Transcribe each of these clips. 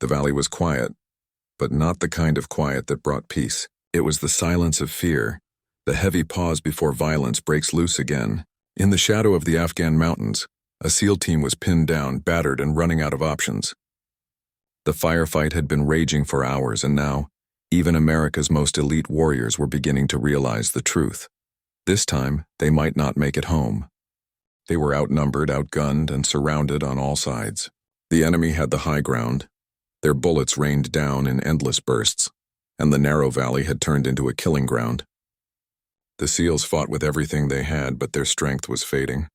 The valley was quiet, but not the kind of quiet that brought peace. It was the silence of fear, the heavy pause before violence breaks loose again. In the shadow of the Afghan mountains, a SEAL team was pinned down, battered, and running out of options. The firefight had been raging for hours, and now, even America's most elite warriors were beginning to realize the truth. This time, they might not make it home. They were outnumbered, outgunned, and surrounded on all sides. The enemy had the high ground. Their bullets rained down in endless bursts, and the narrow valley had turned into a killing ground. The SEALs fought with everything they had, but their strength was fading.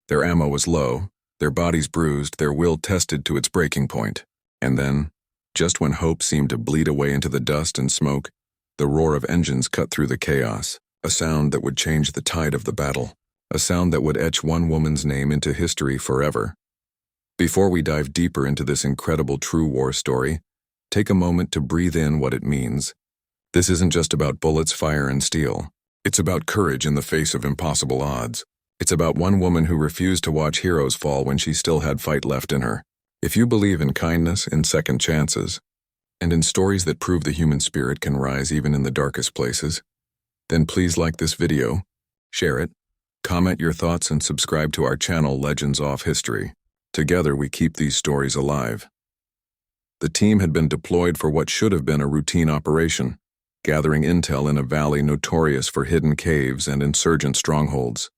Their ammo was low, their bodies bruised, their will tested to its breaking point. And then, just when hope seemed to bleed away into the dust and smoke, the roar of engines cut through the chaos, a sound that would change the tide of the battle, a sound that would etch one woman's name into history forever. Before we dive deeper into this incredible true war story, take a moment to breathe in what it means. This isn't just about bullets, fire, and steel. It's about courage in the face of impossible odds. It's about one woman who refused to watch heroes fall when she still had fight left in her. If you believe in kindness, in second chances, and in stories that prove the human spirit can rise even in the darkest places, then please like this video, share it, comment your thoughts, and subscribe to our channel Legends of History. Together we keep these stories alive. The team had been deployed for what should have been a routine operation, gathering intel in a valley notorious for hidden caves and insurgent strongholds.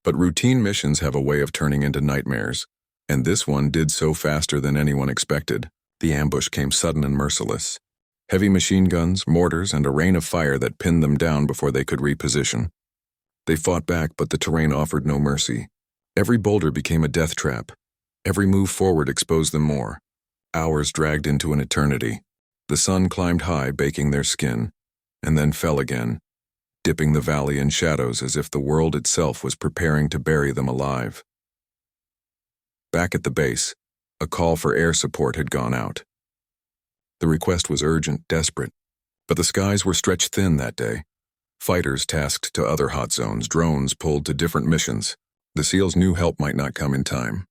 But routine missions have a way of turning into nightmares, and this one did so faster than anyone expected. The ambush came sudden and merciless. Heavy machine guns, mortars, and a rain of fire that pinned them down before they could reposition. They fought back, but the terrain offered no mercy. Every boulder became a death trap. Every move forward exposed them more. Hours dragged into an eternity. The sun climbed high, baking their skin, and then fell again, dipping the valley in shadows as if the world itself was preparing to bury them alive. Back at the base, a call for air support had gone out. The request was urgent, desperate, but the skies were stretched thin that day. Fighters tasked to other hot zones, drones pulled to different missions. The SEALs knew help might not come in time.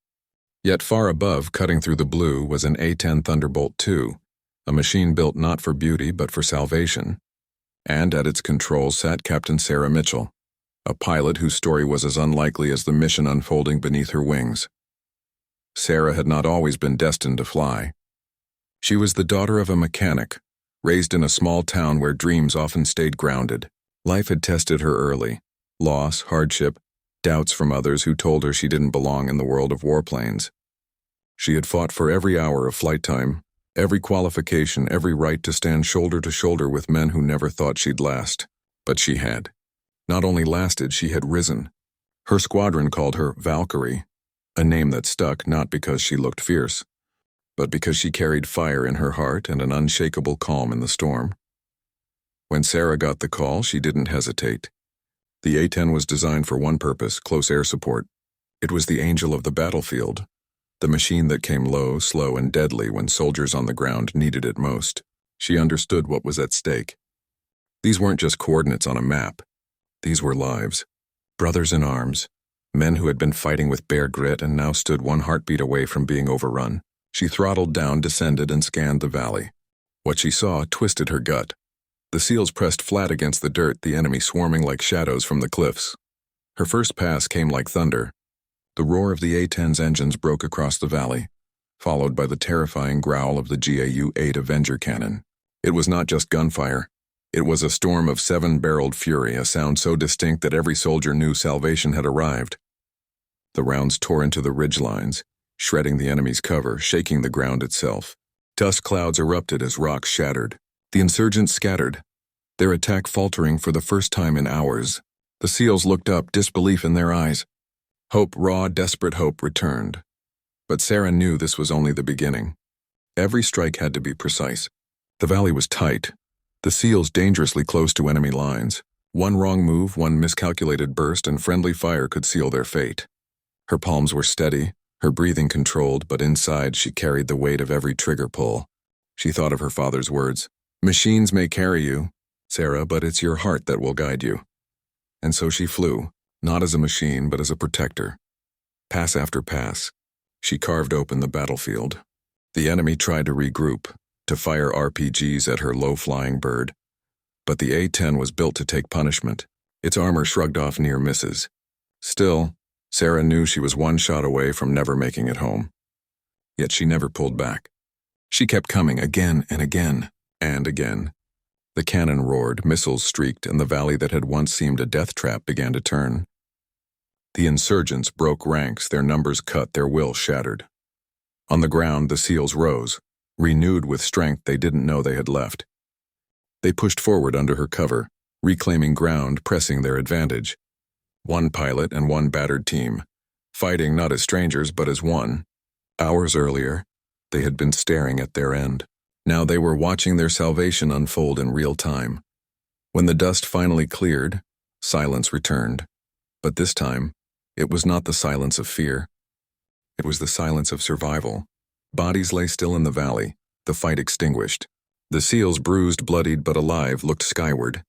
Yet far above, cutting through the blue, was an A-10 Thunderbolt II, a machine built not for beauty but for salvation. And at its controls sat Captain Sarah Mitchell, a pilot whose story was as unlikely as the mission unfolding beneath her wings. Sarah had not always been destined to fly. She was the daughter of a mechanic, raised in a small town where dreams often stayed grounded. Life had tested her early. Loss, hardship, doubts from others who told her she didn't belong in the world of warplanes. She had fought for every hour of flight time, every qualification, every right to stand shoulder to shoulder with men who never thought she'd last. But she had. Not only lasted, she had risen. Her squadron called her Valkyrie, a name that stuck not because she looked fierce, but because she carried fire in her heart and an unshakable calm in the storm. When Sarah got the call, she didn't hesitate. The A-10 was designed for one purpose, close air support. It was the angel of the battlefield, the machine that came low, slow, and deadly when soldiers on the ground needed it most. She understood what was at stake. These weren't just coordinates on a map. These were lives. Brothers in arms. Men who had been fighting with bare grit and now stood one heartbeat away from being overrun. She throttled down, descended, and scanned the valley. What she saw twisted her gut. The SEALs pressed flat against the dirt, the enemy swarming like shadows from the cliffs. Her first pass came like thunder. The roar of the A-10's engines broke across the valley, followed by the terrifying growl of the GAU-8 Avenger cannon. It was not just gunfire. It was a storm of 7-barreled fury, a sound so distinct that every soldier knew salvation had arrived. The rounds tore into the ridgelines, shredding the enemy's cover, shaking the ground itself. Dust clouds erupted as rocks shattered. The insurgents scattered, their attack faltering for the first time in hours. The SEALs looked up, disbelief in their eyes. Hope, raw, desperate hope, returned. But Sarah knew this was only the beginning. Every strike had to be precise. The valley was tight, the SEALs dangerously close to enemy lines. One wrong move, one miscalculated burst, and friendly fire could seal their fate. Her palms were steady, her breathing controlled, but inside she carried the weight of every trigger pull. She thought of her father's words. "Machines may carry you, Sarah, but it's your heart that will guide you." And so she flew, not as a machine, but as a protector. Pass after pass, she carved open the battlefield. The enemy tried to regroup, to fire RPGs at her low-flying bird. But the A-10 was built to take punishment. Its armor shrugged off near misses. Still, Sarah knew she was one shot away from never making it home. Yet she never pulled back. She kept coming again and again and again. The cannon roared, missiles streaked, and the valley that had once seemed a death trap began to turn. The insurgents broke ranks, their numbers cut, their will shattered. On the ground, the SEALs rose, renewed with strength they didn't know they had left. They pushed forward under her cover, reclaiming ground, pressing their advantage. One pilot and one battered team, fighting not as strangers but as one. Hours earlier, they had been staring at their end. Now they were watching their salvation unfold in real time. When the dust finally cleared, silence returned. But this time, it was not the silence of fear. It was the silence of survival. Bodies lay still in the valley, the fight extinguished. The SEALs, bruised, bloodied, but alive, looked skyward.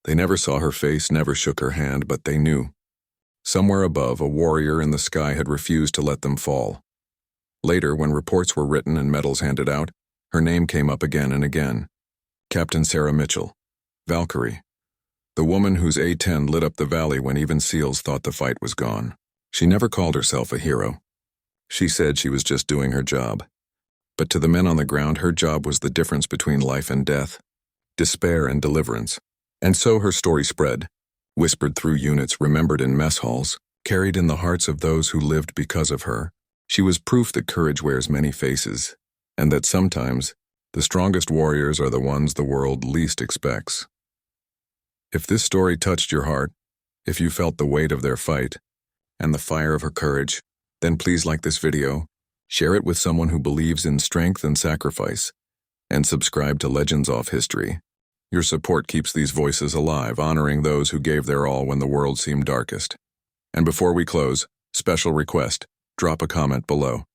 They never saw her face, never shook her hand, but they knew. Somewhere above, a warrior in the sky had refused to let them fall. Later, when reports were written and medals handed out, her name came up again and again. Captain Sarah Mitchell, Valkyrie, the woman whose A-10 lit up the valley when even SEALs thought the fight was gone. She never called herself a hero. She said she was just doing her job. But to the men on the ground, her job was the difference between life and death, despair and deliverance. And so her story spread, whispered through units, remembered in mess halls, carried in the hearts of those who lived because of her. She was proof that courage wears many faces, and that sometimes the strongest warriors are the ones the world least expects. If this story touched your heart, if you felt the weight of their fight and the fire of her courage, then please like this video, share it with someone who believes in strength and sacrifice, and subscribe to Legends Off History. Your support keeps these voices alive, honoring those who gave their all when the world seemed darkest. And before we close, special request, drop a comment below.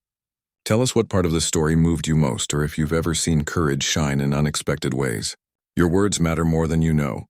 Tell us what part of the story moved you most, or if you've ever seen courage shine in unexpected ways. Your words matter more than you know.